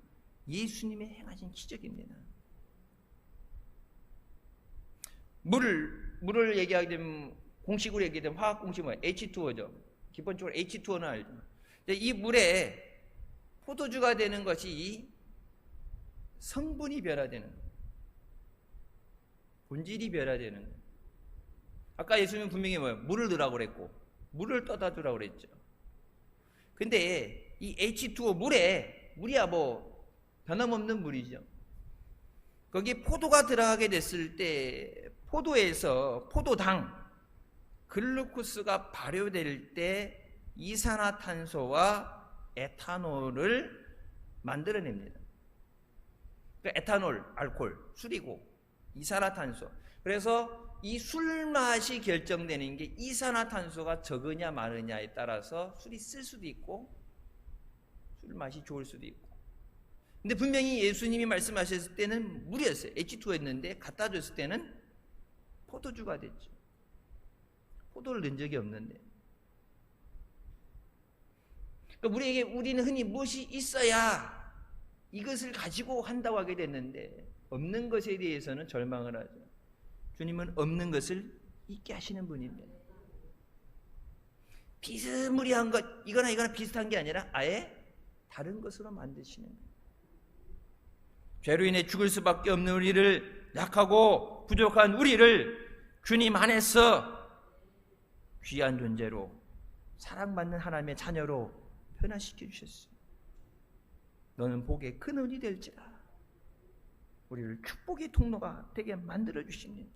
예수님의 행하신 기적입니다. 물을 얘기하게 되면 공식으로 얘기하면 화학 공식이 뭐예요? H2O죠. 기본적으로 H2O는 알죠. 이 물에 포도주가 되는 것이 이 성분이 변화되는 거예요. 본질이 변화되는 거예요. 아까 예수님은 분명히 뭐예요? 물을 넣으라고 그랬고 물을 떠다 주라고 그랬죠. 근데 이 H2O 물이야 뭐 변함없는 물이죠. 거기 포도가 들어가게 됐을 때 포도에서 포도당 글루코스가 발효될 때 이산화탄소와 에탄올을 만들어냅니다. 그러니까 에탄올, 알코올, 술이고 이산화탄소. 그래서 이 술맛이 결정되는 게 이산화탄소가 적으냐 많으냐에 따라서 술이 쓸 수도 있고 술맛이 좋을 수도 있고. 근데 분명히 예수님이 말씀하셨을 때는 물이었어요. H2O였는데 갖다 줬을 때는 포도주가 됐죠. 포도를 넣은 적이 없는데. 그러니까 우리는 흔히 무엇이 있어야 이것을 가지고 한다고 하게 됐는데 없는 것에 대해서는 절망을 하죠. 주님은 없는 것을 있게 하시는 분입니다. 비스무리한 것 이거나 비슷한 게 아니라 아예 다른 것으로 만드시는 거예요. 죄로 인해 죽을 수밖에 없는 우리를, 약하고 부족한 우리를 주님 안에서 귀한 존재로 사랑받는 하나님의 자녀로 변화시켜 주셨어요. 너는 복의 근원이 될지라. 우리를 축복의 통로가 되게 만들어 주십니다.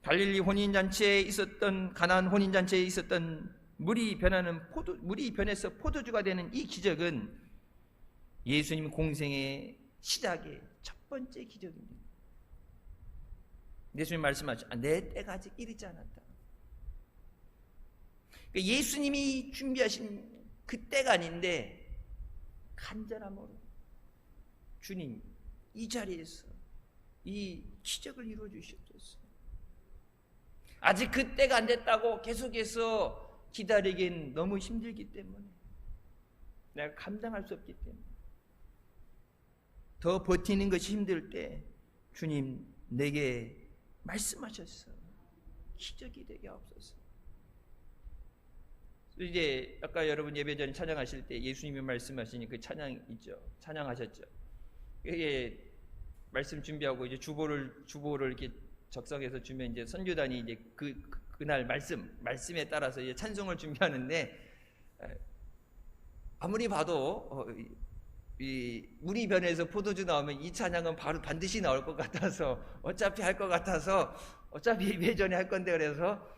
갈릴리 혼인잔치에 있었던, 가나안 혼인잔치에 있었던 물이 변해서 포도주가 되는 이 기적은 예수님 공생의 시작의 첫 번째 기적입니다. 예수님 말씀하죠. 내 때가 아직 이르지 않았다. 예수님이 준비하신 그 때가 아닌데 간절함으로 주님 이 자리에서 이 기적을 이루어 주시옵소서. 아직 그 때가 안 됐다고 계속해서 기다리긴 너무 힘들기 때문에, 내가 감당할 수 없기 때문에, 더 버티는 것이 힘들 때 주님 내게 말씀하셨어. 기적이 되게 하옵소서. 이제 아까 여러분 예배 전에 찬양하실 때 예수님이 말씀하시니 그 찬양 있죠. 찬양하셨죠. 이게 말씀 준비하고 이제 주보를 이렇게 적성해서 주면 이제 선교단이 이제 그날 말씀에 따라서 이제 찬송을 준비하는데, 아무리 봐도 이 물이 변해서 포도주 나오면 이 찬양은 바로 반드시 나올 것 같아서 어차피 할 것 같아서 어차피 예배 전에 할 건데 그래서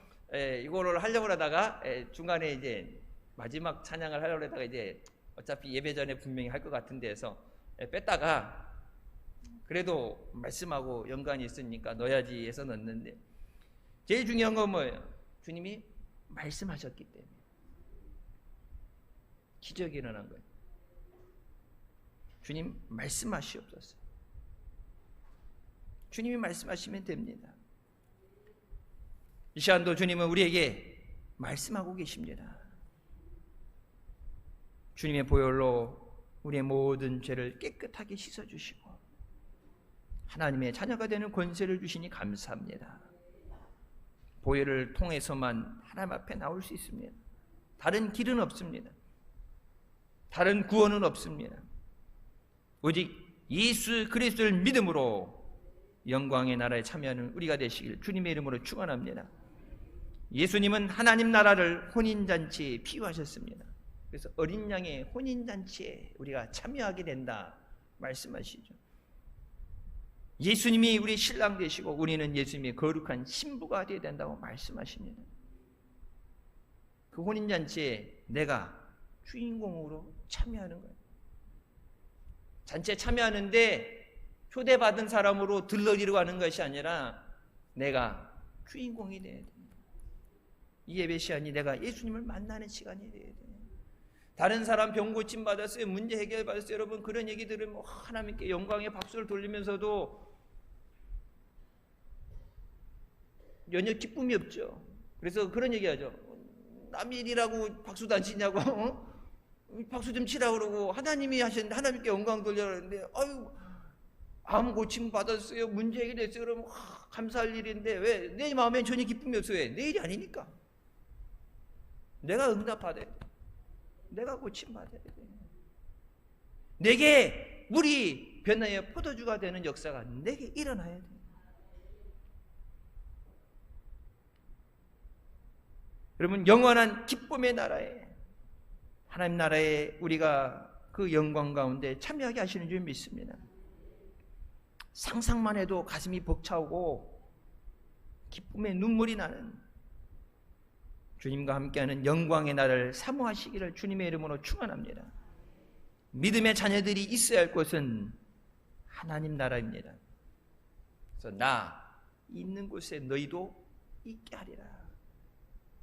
이거를 하려고 하다가 중간에 이제 마지막 찬양을 하려고 하다가 이제 어차피 예배 전에 분명히 할 것 같은데 해서 뺐다가 그래도 말씀하고 연관이 있으니까 넣어야지 해서 넣었는데, 제일 중요한 건 뭐예요? 주님이 말씀하셨기 때문에 기적이 일어난 거예요. 주님 말씀하시옵소서. 주님이 말씀하시면 됩니다. 이 시간도 주님은 우리에게 말씀하고 계십니다. 주님의 보혈로 우리의 모든 죄를 깨끗하게 씻어주시고 하나님의 자녀가 되는 권세를 주시니 감사합니다. 보혈을 통해서만 하나님 앞에 나올 수 있습니다. 다른 길은 없습니다. 다른 구원은 없습니다. 오직 예수 그리스도를 믿음으로 영광의 나라에 참여하는 우리가 되시길 주님의 이름으로 축원합니다. 예수님은 하나님 나라를 혼인잔치에 비유하셨습니다. 그래서 어린 양의 혼인잔치에 우리가 참여하게 된다 말씀하시죠. 예수님이 우리 신랑 되시고 우리는 예수님의 거룩한 신부가 되어야 된다고 말씀하십니다. 그 혼인잔치에 내가 주인공으로 참여하는 거예요. 잔치에 참여하는데 초대받은 사람으로 들러리로 가는 것이 아니라 내가 주인공이 되어야 됩니다. 이 예배 시간이 내가 예수님을 만나는 시간이 되어야 돼요. 다른 사람 병 고침 받았어요, 문제 해결 받았어요. 여러분 그런 얘기 들으면 하나님께 영광의 박수를 돌리면서도 전혀 기쁨이 없죠. 그래서 그런 얘기하죠. 남 일이라고 박수도 안 치냐고, 박수 좀 치라고 그러고 하나님이 하셨는데 하나님께 영광 돌려야 하는데, 아유 암 고침 받았어요. 문제 해결됐어요. 그러면 감사할 일인데 왜 내 마음엔 전혀 기쁨이 없어요? 왜? 내 일이 아니니까. 내가 응답받아야 돼. 내가 고침 받아야 돼. 내게 물이 변화의 포도주가 되는 역사가 내게 일어나야 돼. 여러분, 영원한 기쁨의 나라에, 하나님 나라에 우리가 그 영광 가운데 참여하게 하시는 줄 믿습니다. 상상만 해도 가슴이 벅차오고 기쁨의 눈물이 나는 주님과 함께하는 영광의 날을 사모하시기를 주님의 이름으로 축원합니다. 믿음의 자녀들이 있어야 할 곳은 하나님 나라입니다. 그래서 나 있는 곳에 너희도 있게 하리라.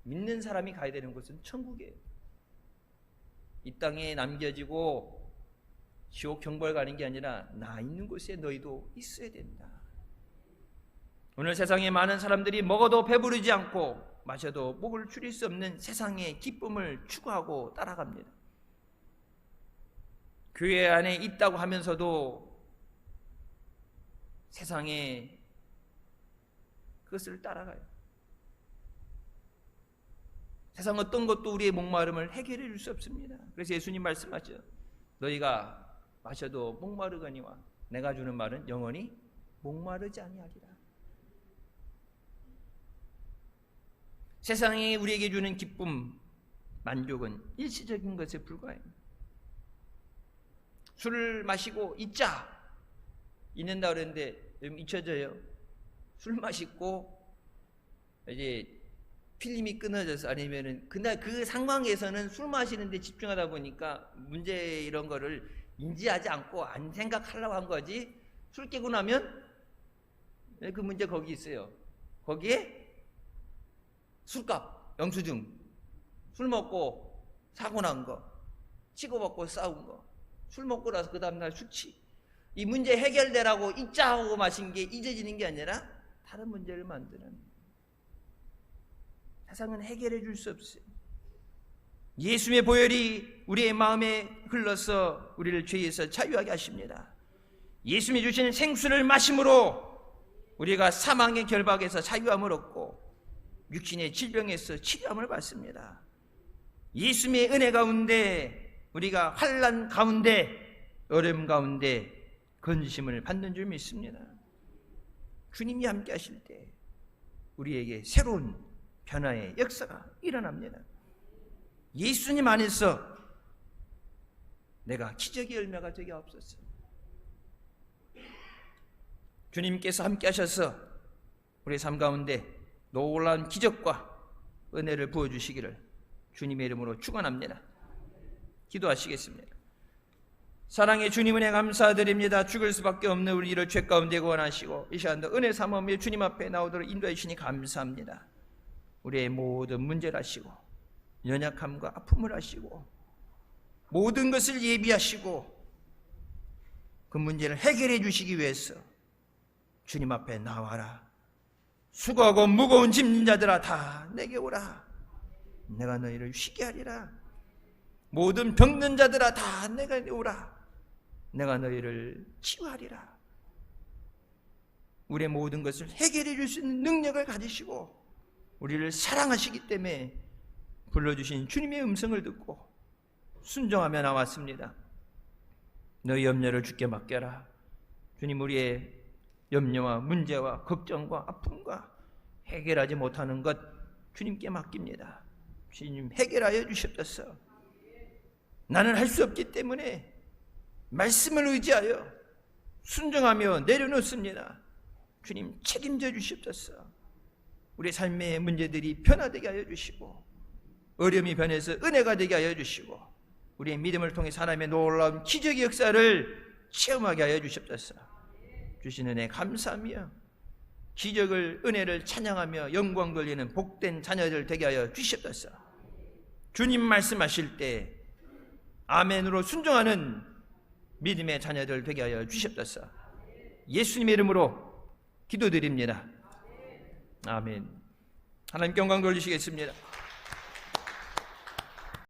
믿는 사람이 가야 되는 곳은 천국이에요. 이 땅에 남겨지고 지옥 경벌 가는 게 아니라 나 있는 곳에 너희도 있어야 된다. 오늘 세상에 많은 사람들이 먹어도 배부르지 않고 마셔도 목을 줄일 수 없는 세상의 기쁨을 추구하고 따라갑니다. 교회 안에 있다고 하면서도 세상에 그것을 따라가요. 세상 어떤 것도 우리의 목마름을 해결해 줄 수 없습니다. 그래서 예수님 말씀하죠. 너희가 마셔도 목마르거니와 내가 주는 말은 영원히 목마르지 아니하리라. 세상이 우리에게 주는 기쁨, 만족은 일시적인 것에 불과해요. 술을 마시고 잊자 잊는다 그러는데 잊혀져요. 술 마시고 이제 필름이 끊어져서 아니면은 그날 그 상황에서는 술 마시는데 집중하다 보니까 문제 이런 거를 인지하지 않고 안 생각하려고 한 거지. 술 깨고 나면 그 문제 거기 있어요. 거기에 술값, 영수증, 술 먹고 사고 난 거, 치고받고 싸운 거, 술 먹고 나서 그 다음날 수치, 이 문제 해결되라고 잊자 하고 마신 게 잊어지는 게 아니라 다른 문제를 만드는, 세상은 해결해 줄 수 없어요. 예수님의 보혈이 우리의 마음에 흘러서 우리를 죄에서 자유하게 하십니다. 예수님이 주시는 생수를 마심으로 우리가 사망의 결박에서 자유함을 얻고 육신의 질병에서 치료함을 받습니다. 예수님의 은혜 가운데 우리가 환난 가운데 어려움 가운데 건지심을 받는 줄 믿습니다. 주님이 함께 하실 때 우리에게 새로운 변화의 역사가 일어납니다. 예수님 안에서 내가 기적의 열매가 되게 없었어. 주님께서 함께 하셔서 우리 삶 가운데 놀라운 기적과 은혜를 부어주시기를 주님의 이름으로 축원합니다. 기도하시겠습니다. 사랑의 주님 은혜 감사드립니다. 죽을 수밖에 없는 우리를 죄 가운데 구원하시고 이 시간도 은혜 삼으며 주님 앞에 나오도록 인도해 주시니 감사합니다. 우리의 모든 문제를 하시고 연약함과 아픔을 하시고 모든 것을 예비하시고 그 문제를 해결해 주시기 위해서 주님 앞에 나와라. 수고하고 무거운 짐진 자들아 다 내게 오라. 내가 너희를 쉬게 하리라. 모든 병든 자들아 다 내게 오라. 내가 너희를 치유하리라. 우리의 모든 것을 해결해 줄 수 있는 능력을 가지시고 우리를 사랑하시기 때문에 불러주신 주님의 음성을 듣고 순종하며 나왔습니다. 너희 염려를 주께 맡겨라. 주님, 우리의 염려와 문제와 걱정과 아픔과 해결하지 못하는 것 주님께 맡깁니다. 주님, 해결하여 주시옵소서. 나는 할 수 없기 때문에 말씀을 의지하여 순종하며 내려놓습니다. 주님, 책임져 주시옵소서. 우리 삶의 문제들이 변화되게 하여 주시고 어려움이 변해서 은혜가 되게 하여 주시고 우리의 믿음을 통해 하나님의 놀라운 기적의 역사를 체험하게 하여 주시옵소서. 주신 은혜 감사하며 기적을 은혜를 찬양하며 영광 돌리는 복된 자녀들 되게 하여 주시옵소서. 주님 말씀하실 때 아멘으로 순종하는 믿음의 자녀들 되게 하여 주시옵소서. 예수님의 이름으로 기도드립니다. 아멘. 하나님께 영광 돌리시겠습니다.